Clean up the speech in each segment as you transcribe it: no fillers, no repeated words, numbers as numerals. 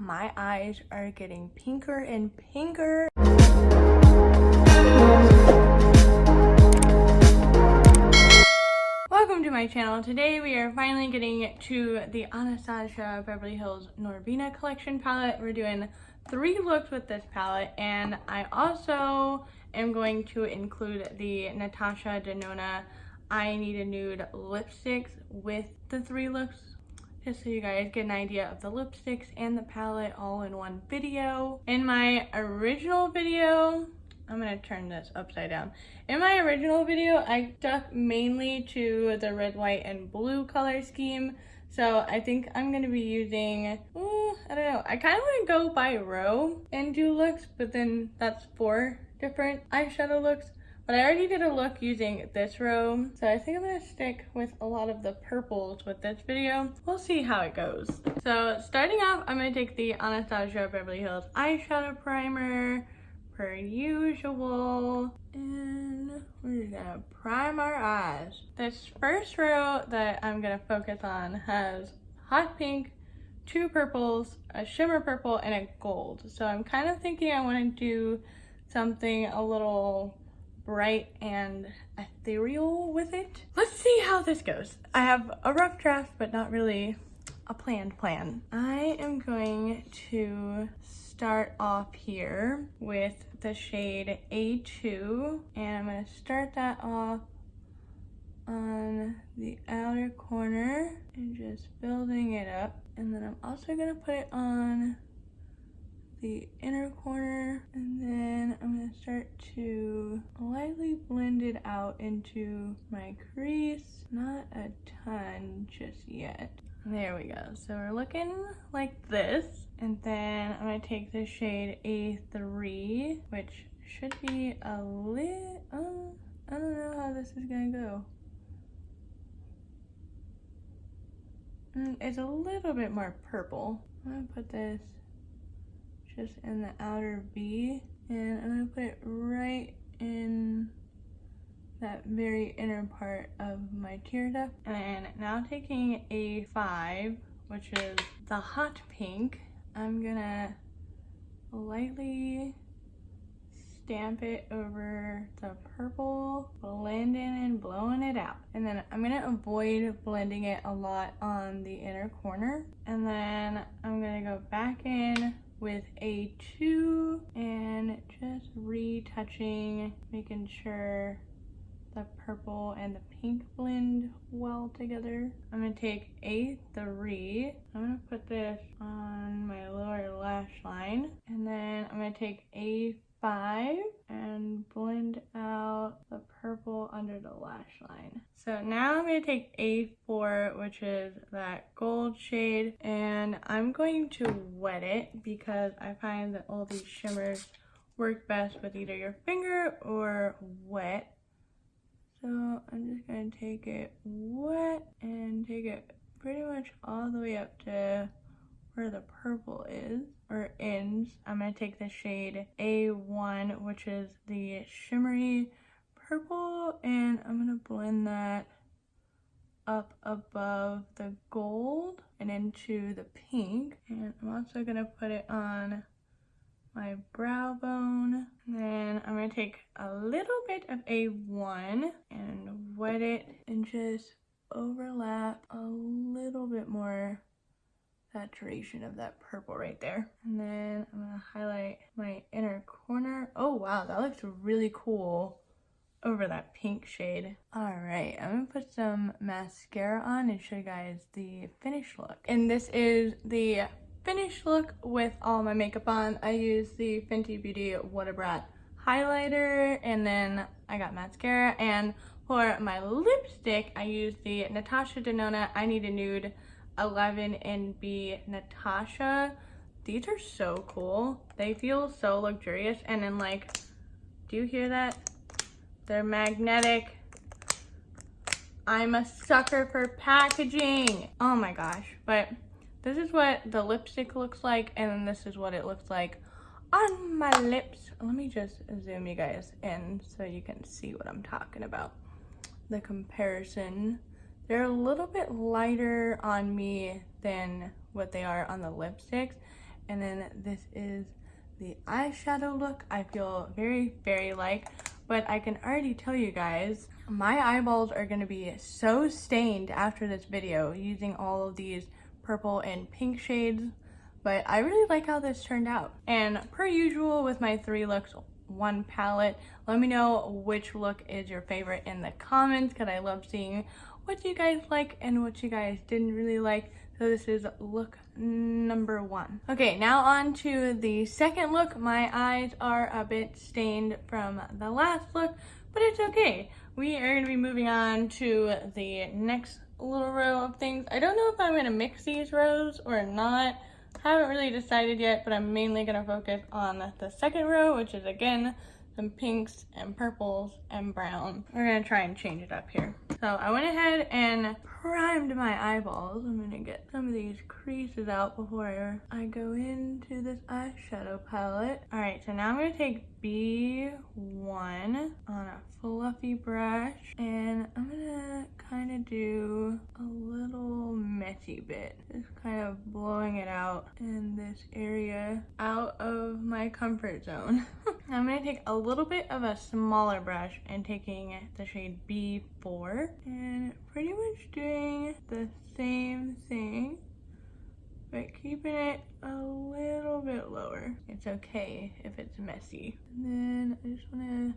my eyes are getting pinker and pinker. Welcome to my channel. Today we are finally getting to the Anastasia Beverly Hills Norvina collection palette. We're doing 3 looks with this palette, and I also am going to include the Natasha Denona I Need a Nude lipsticks with the 3 looks, just so you guys get an idea of the lipsticks and the palette all in one video. In my original video, I'm gonna turn this upside down. In my original video, I stuck mainly to the red, white, and blue color scheme. So I think I'm gonna be using, I don't know. I kind of want to go by row and do looks, but then that's 4 different eyeshadow looks. But I already did a look using this row, so I think I'm gonna stick with a lot of the purples with this video. We'll see how it goes. So starting off, I'm gonna take the Anastasia Beverly Hills eyeshadow primer, per usual, and we're just gonna prime our eyes. This first row that I'm gonna focus on has hot pink, 2 purples, a shimmer purple, and a gold. So I'm kind of thinking I want to do something a little bright and ethereal with it. Let's see how this goes. I have a rough draft, but not really a planned plan. I am going to start off here with the shade A2, and I'm going to start that off on the outer corner and just building it up. And then I'm also going to put it on the inner corner, and then I'm going to start to lightly blend it out into my crease. Not a ton just yet. There we go. So we're looking like this. And then I'm going to take the shade A3, which should be a little, I don't know how this is going to go. It's a little bit more purple. I'm going to put this just in the outer V, and I'm going to put it right in that very inner part of my tear duct. And now taking A5, which is the hot pink, I'm gonna lightly stamp it over the purple, blend in and blowing it out. And then I'm gonna avoid blending it a lot on the inner corner. And then I'm gonna go back in with A2 and just retouching, making sure the purple and the pink blend well together. I'm gonna take A3. I'm gonna put this on my lower lash line, and then I'm gonna take A5 and blend out the purple under the lash line. So now I'm gonna take A4, which is that gold shade, and I'm going to wet it because I find that all these shimmers work best with either your finger or wet. So I'm just going to take it wet and take it pretty much all the way up to where the purple is, or ends. I'm going to take the shade A1, which is the shimmery purple, and I'm going to blend that up above the gold and into the pink. And I'm also going to put it on my brow bone. And then I'm going to take a little bit of A1 and wet it and just overlap a little bit more saturation of that purple right there. And then I'm going to highlight my inner corner. Oh wow, that looks really cool over that pink shade. Alright, I'm going to put some mascara on and show you guys the finished look. And this is the finished look with all my makeup on. I used the Fenty Beauty What a Brat highlighter, and then I got mascara. And for my lipstick, I used the Natasha Denona I Need a Nude 11 NB Natasha. These are so cool. They feel so luxurious, and then like, do you hear that? They're magnetic. I'm a sucker for packaging. Oh my gosh. But this is what the lipstick looks like, and then this is what it looks like on my lips. Let me just zoom you guys in so you can see what I'm talking about. The comparison. They're a little bit lighter on me than what they are on the lipsticks. And then this is the eyeshadow look. I feel very fairy-like, but I can already tell you guys, my eyeballs are gonna be so stained after this video using all of these purple and pink shades, but I really like how this turned out. And per usual with my 3 looks, 1 palette, let me know which look is your favorite in the comments, because I love seeing what you guys like and what you guys didn't really like. So this is look number 1. Okay, now on to the second look. My eyes are a bit stained from the last look, but it's okay. We are gonna be moving on to the next little row of things. I don't know if I'm gonna mix these rows or not. I haven't really decided yet, but I'm mainly gonna focus on the second row, which is again, some pinks and purples and brown. We're gonna try and change it up here. So I went ahead and primed my eyeballs. I'm gonna get some of these creases out before I go into this eyeshadow palette. All right, so now I'm gonna take B1 on a fluffy brush, and I'm gonna kind of do a little messy bit, just kind of blowing it out in this area out of my comfort zone. I'm gonna take a little bit of a smaller brush and taking the shade B4 and pretty much doing the same thing, but keeping it a little bit lower. It's okay if it's messy. And then I just wanna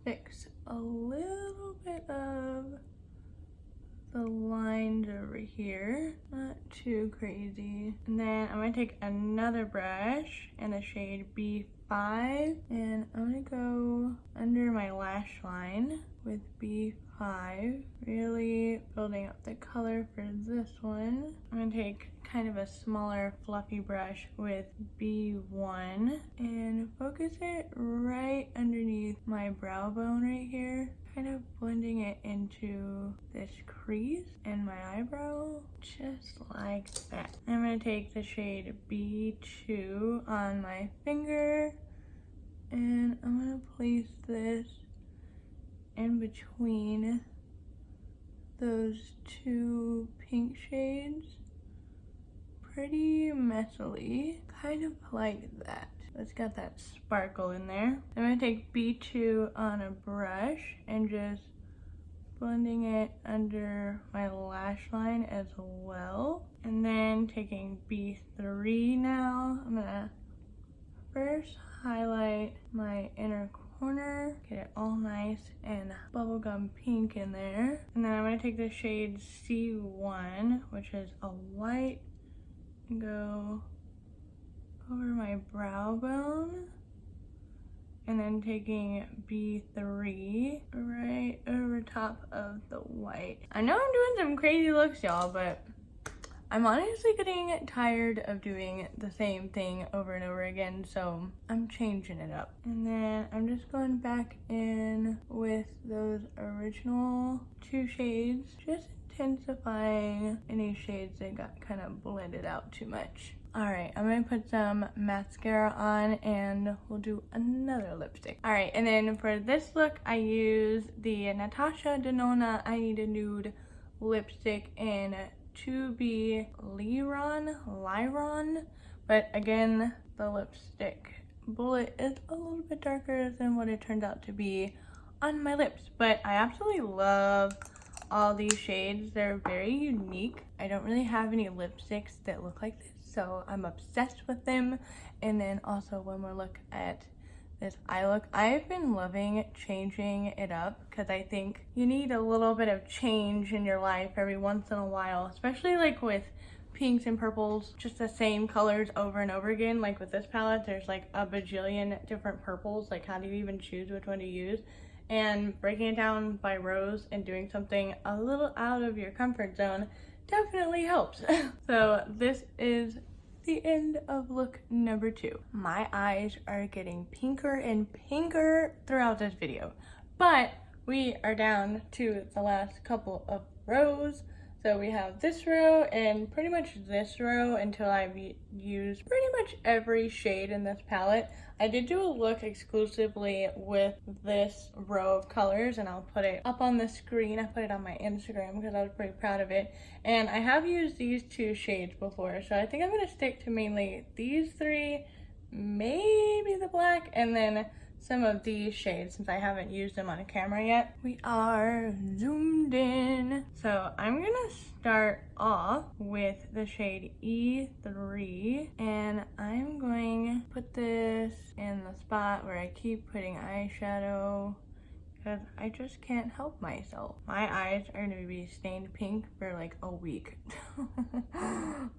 fix a little bit of the lines over here, not too crazy. And then I'm gonna take another brush and the shade B5, and I'm gonna go under my lash line with B5, really building up the color for this one. I'm gonna take kind of a smaller fluffy brush with B1 and focus it right underneath my brow bone right here, kind of blending it into this crease and my eyebrow, just like that. I'm gonna take the shade B2 on my finger, and I'm gonna place this in between those 2 pink shades pretty messily, kind of like that. It's got that sparkle in there. I'm gonna take B2 on a brush and just blending it under my lash line as well. And then taking B3 now, I'm gonna first highlight my inner corner, get it all nice and bubblegum pink in there. And then I'm gonna take the shade C1, which is a white, and go over my brow bone, and then taking B3 right over top of the white. I know I'm doing some crazy looks, y'all, but I'm honestly getting tired of doing the same thing over and over again, so I'm changing it up. And then I'm just going back in with those original 2 shades, just intensifying any shades that got kind of blended out too much. All right, I'm gonna put some mascara on and we'll do another lipstick. All right, and then for this look, I use the Natasha Denona I Nude Lipstick in 2B Liron, but again, the lipstick bullet is a little bit darker than what it turned out to be on my lips, but I absolutely love all these shades. They're very unique. I don't really have any lipsticks that look like this, so I'm obsessed with them. And then also one more look at this eye look. I've been loving changing it up because I think you need a little bit of change in your life every once in a while, especially like with pinks and purples, just the same colors over and over again. Like with this palette, there's like a bajillion different purples. Like how do you even choose which one to use? And breaking it down by rows and doing something a little out of your comfort zone definitely helps. So this is the end of look number 2. My eyes are getting pinker and pinker throughout this video, but we are down to the last couple of rows. So we have this row and pretty much this row until I've used pretty much every shade in this palette. I did do a look exclusively with this row of colors, and I'll put it up on the screen. I put it on my Instagram because I was pretty proud of it. And I have used these 2 shades before, so I think I'm gonna stick to mainly these 3, maybe the black, and then some of these shades since I haven't used them on camera yet. We are zoomed in. So I'm gonna start off with the shade E3, and I'm going to put this in the spot where I keep putting eyeshadow because I just can't help myself. My eyes are gonna be stained pink for like a week.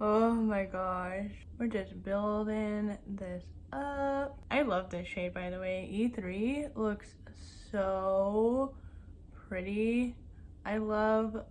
Oh my gosh. We're just building this up. I love this shade, by the way. E3 looks so pretty. I love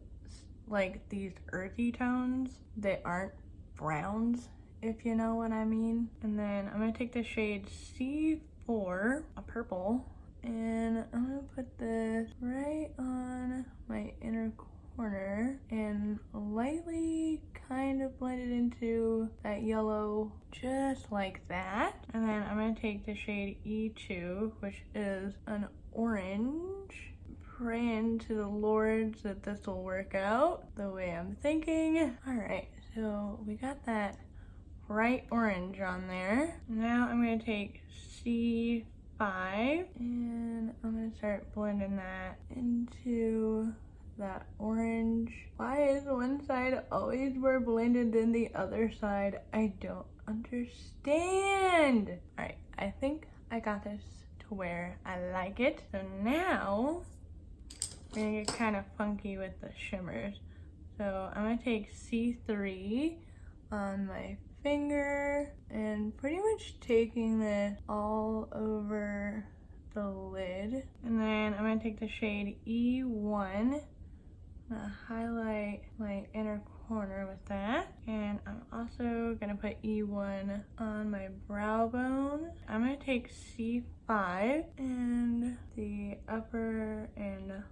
like these earthy tones that aren't browns, if you know what I mean. And then I'm gonna take the shade C4, a purple, and I'm gonna put this right on my inner corner and lightly kind of blend it into that yellow, just like that. And then I'm gonna take the shade E2, which is an orange, praying to the Lords that this will work out the way I'm thinking. All right, so we got that bright orange on there. Now I'm gonna take C5 and I'm gonna start blending that into that orange. Why is one side always more blended than the other side? I don't understand. All right, I think I got this to where I like it. So now we're gonna get kind of funky with the shimmers. So I'm gonna take C3 on my finger and pretty much taking this all over the lid. And then I'm gonna take the shade E1. I'm gonna highlight my inner corner with that. And I'm also gonna put E1 on my brow bone. I'm gonna take C5 and the upper and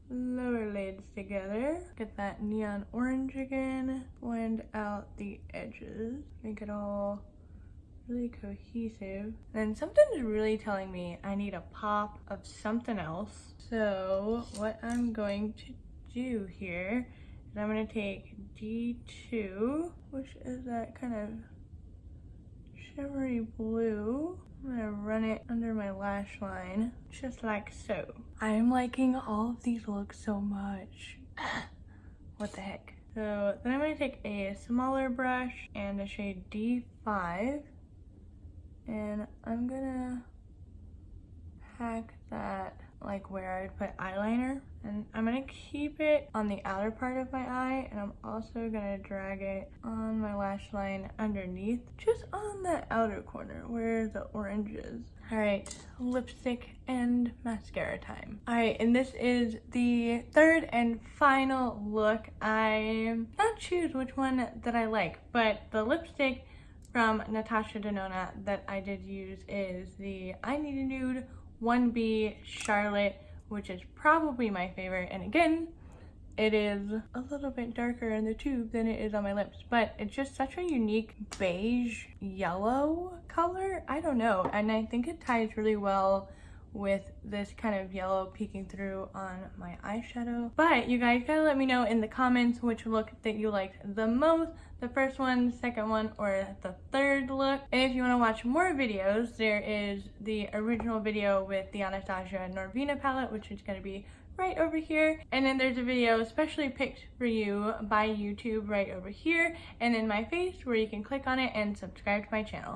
lower lids together. Get that neon orange again. Blend out the edges. Make it all really cohesive. And something's really telling me I need a pop of something else. So what I'm going to do here is I'm going to take D2, which is that kind of shimmery blue. I'm gonna run it under my lash line, just like so. I'm liking all of these looks so much. What the heck? So then I'm gonna take a smaller brush and a shade D5, and I'm gonna pack that like where I would put eyeliner, and I'm gonna keep it on the outer part of my eye, and I'm also gonna drag it on my lash line underneath, just on the outer corner where the orange is. All right, lipstick and mascara time. All right, and this is the third and final look. I can't choose which one that I like, but the lipstick from Natasha Denona that I did use is the I Need a Nude 1B Charlotte, which is probably my favorite. And again, it is a little bit darker in the tube than it is on my lips, but it's just such a unique beige yellow color. I don't know, and I think it ties really well with this kind of yellow peeking through on my eyeshadow. But you guys gotta let me know in the comments which look that you liked the most, the first one, second one, or the third look. And if you want to watch more videos, there is the original video with the Anastasia Norvina palette, which is going to be right over here. And then there's a video specially picked for you by YouTube right over here, and in my face where you can click on it and subscribe to my channel.